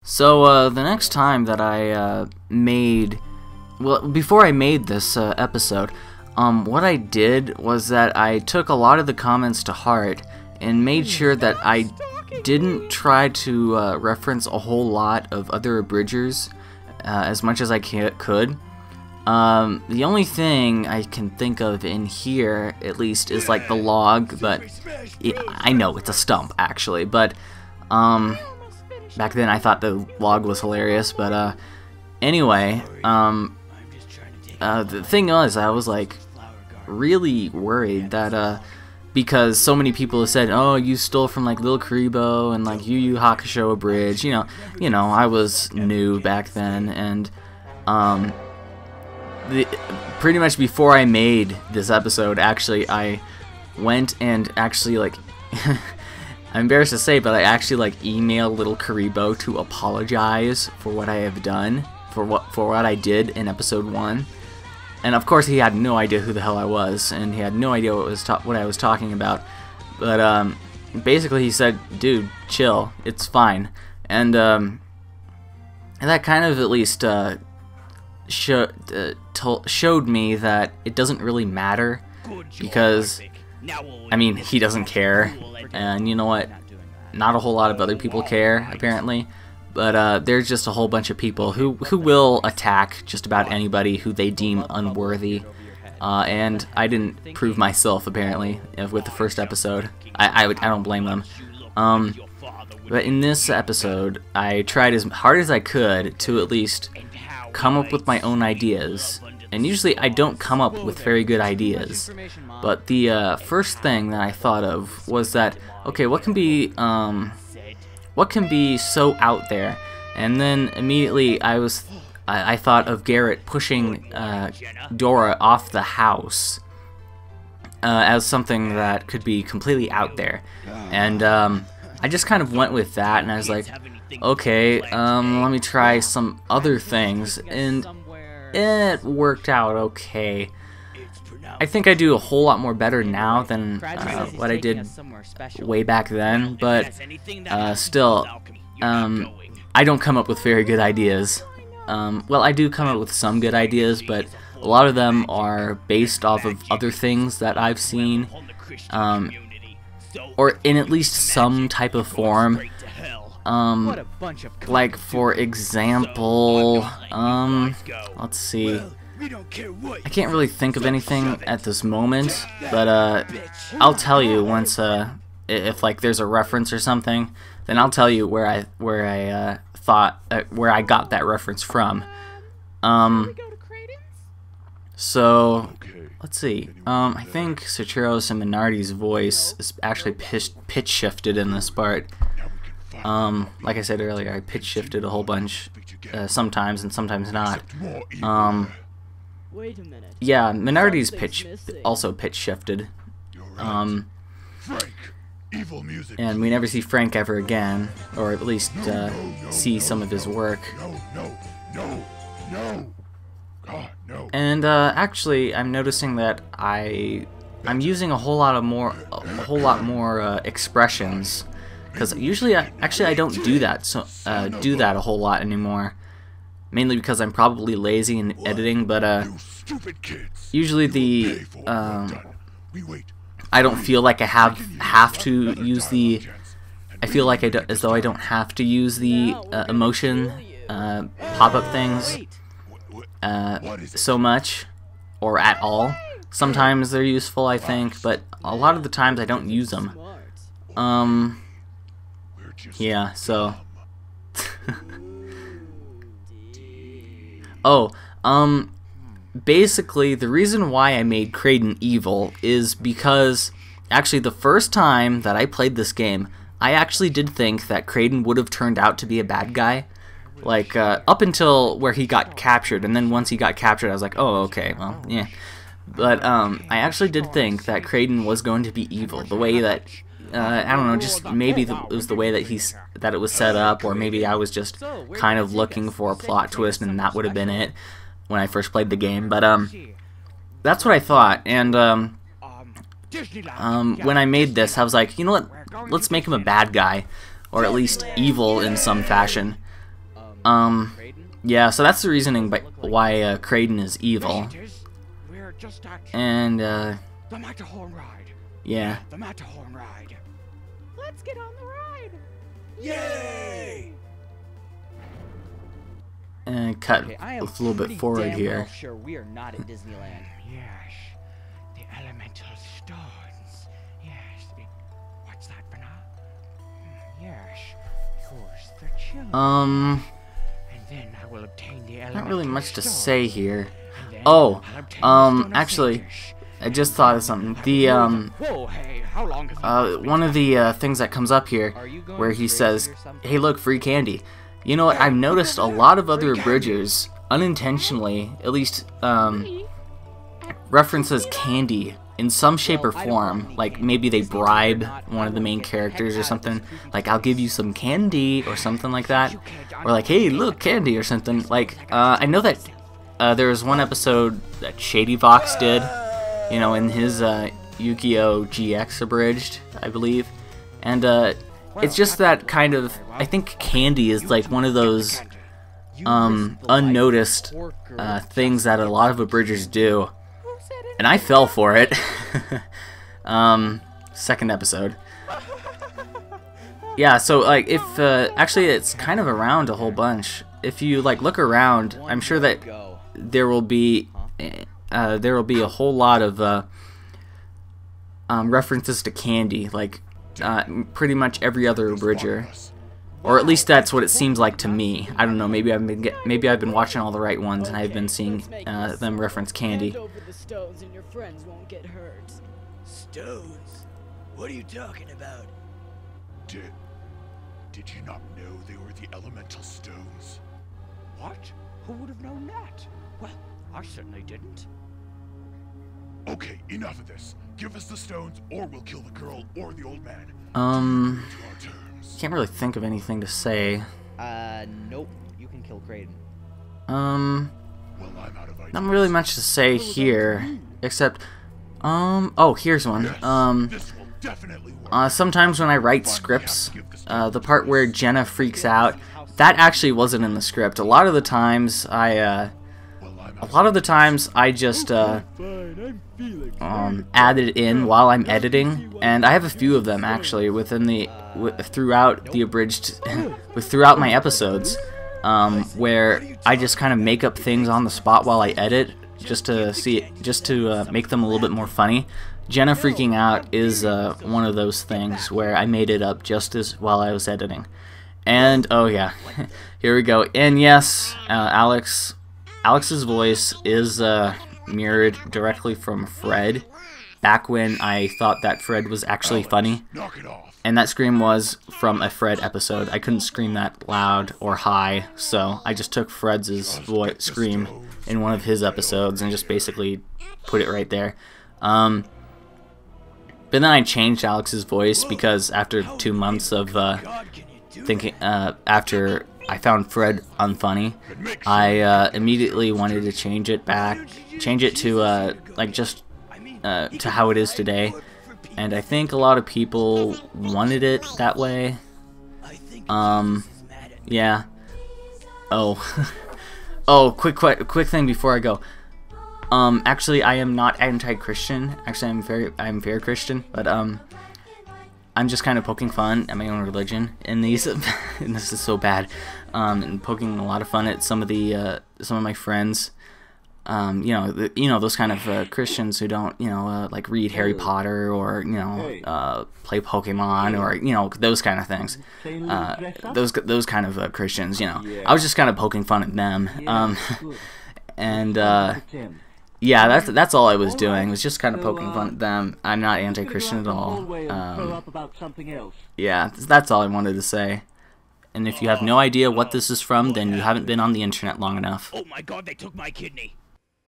So the next time that I before I made this episode, what I did was that I took a lot of the comments to heart and made sure that I didn't try to reference a whole lot of other abridgers as much as I could. The only thing I can think of in here, at least, is like the log, but I know it's a stump, actually, but back then I thought the log was hilarious, but anyway, the thing was, I was like really worried that because so many people have said, oh, you stole from like Lil Karibo and like Yu Yu Hakusho Abridged, you know, I was new back then, and pretty much before I made this episode, actually, I went and actually, like, I'm embarrassed to say, but I actually, like, emailed Lil Karibo to apologize for what I have done, for what I did in episode 1. And of course, he had no idea who the hell I was, and he had no idea what I was talking about. But basically, he said, "Dude, chill, it's fine," and that kind of at least showed me that it doesn't really matter, because I mean, he doesn't care, and you know what? Not a whole lot of other people care, apparently. But there's just a whole bunch of people who will attack just about anybody who they deem unworthy. And I didn't prove myself, apparently, with the first episode. I don't blame them. But in this episode, I tried as hard as I could to at least come up with my own ideas. And usually I don't come up with very good ideas. But the first thing that I thought of was that, okay, what can be so out there? And then immediately I thought of Garrett pushing Dora off the house as something that could be completely out there. And I just kind of went with that, and I was like, okay, let me try some other things, and it worked out okay. I think I do a whole lot more better now than what I did way back then, but still, I don't come up with very good ideas. Well, I do come up with some good ideas, but a lot of them are based off of other things that I've seen, or in at least some type of form. Like, for example, let's see. I can't really think of anything at this moment, but I'll tell you once if like there's a reference or something, then I'll tell you where I got that reference from. So let's see. I think Sachiro's and Minardi's voice is actually pitch shifted in this part. Like I said earlier, I pitch shifted a whole bunch, sometimes and sometimes not. Yeah, Minardi's also pitch shifted. And we never see Frank ever again, or at least see some of his work. And actually, I'm noticing that I'm using a whole lot more expressions, because usually I don't do that a whole lot anymore. Mainly because I'm probably lazy in editing, but usually I don't feel like I have to use the. I feel like as though I don't have to use the emotion pop-up things so much or at all. Sometimes they're useful, I think, but a lot of the times I don't use them. Yeah, so. Oh, basically, the reason why I made Kraden evil is because, actually, the first time that I played this game, I actually did think that Kraden would have turned out to be a bad guy. Like, up until where he got captured, and then once he got captured, I was like, oh, okay, well, yeah. But, I actually did think that Kraden was going to be evil, the way that, I don't know, just maybe it was the way that it was set up, or maybe I was just kind of looking for a plot twist, and that would have been it when I first played the game. But that's what I thought, and when I made this, I was like, you know what? Let's make him a bad guy, or at least evil in some fashion. Yeah, so that's the reasoning why Kraden is evil. And, The Matterhorn ride. yeah. The Matterhorn ride. Let's get on the ride. Yay! And cut Okay, I a am little bit pretty forward damn here. well sure we are not at Disneyland. Yes, the elemental stones. Yes, what's that for now? Yes, yours the children. And then I will obtain the elemental Not really much to stone. say here. And then Oh, I'll obtain the stone of actually, Satish. I just thought of something. The, Whoa, hey, how long have you one of the things that comes up here, Are you going where he crazy says, or something? "Hey, look, free candy." You know what? I've noticed a lot of other Abridgers, unintentionally, at least, references candy in some shape or form. Like, maybe they bribe one of the main characters or something. Like, "I'll give you some candy," or something like that. Or like, "Hey, look, candy," or something. Like, I know that there was one episode that Shady Vox did, you know, in his Yu-Gi-Oh! GX Abridged, I believe. And, it's just that kind of, I think candy is like one of those unnoticed things that a lot of Abridgers do. And I fell for it. Second episode. Yeah, so like if actually it's kind of around a whole bunch. If you like look around, I'm sure that there will be a whole lot of references to candy, like pretty much every other Abridger, or at least that's what it seems like to me. I don't know. Maybe I've been watching all the right ones, and I've been seeing them reference candy. Hand over the stones and your friends won't get hurt. Stones? What are you talking about? Did you not know they were the elemental stones? What? Who would have known that? Well, I certainly didn't. Okay, enough of this. Give us the stones, or we'll kill the girl or the old man. To our terms. Can't really think of anything to say. Nope. You can kill Kraden. Well, I'm out of ideas. Not really much to say here, except, oh, here's one. This will definitely work. Sometimes when I write scripts, the part where Jenna freaks out, that actually wasn't in the script. A lot of the times I just add it in while I'm editing, and I have a few of them actually within the throughout the abridged throughout my episodes, where I just kind of make up things on the spot while I edit, just to make them a little bit more funny. Jenna freaking out is one of those things where I made it up just as while I was editing. And oh yeah, here we go. And yes, Alex's voice is mirrored directly from Fred, back when I thought that Fred was actually funny. Knock it off. And that scream was from a Fred episode. I couldn't scream that loud or high, so I just took Fred's scream in one of his episodes and just basically put it right there. But then I changed Alex's voice because after 2 months of thinking, after I found Fred unfunny, I immediately wanted to change it to like just to how it is today, and I think a lot of people wanted it that way. Yeah. Oh, oh, quick thing before I go. Actually, I am not anti-Christian. Actually, I'm very Christian, but I'm just kind of poking fun at my own religion in these, and this is so bad. And poking a lot of fun at some of my friends. You know those kind of Christians who don't, like read Harry Potter or play Pokemon or those kind of things. Those kind of Christians. I was just kind of poking fun at them. And yeah, that's all I was doing. Was just kind of poking fun at them. I'm not anti-Christian at all. Yeah, that's all I wanted to say. And if you have no idea what this is from, then you haven't been on the internet long enough. Oh my god, they took my kidney.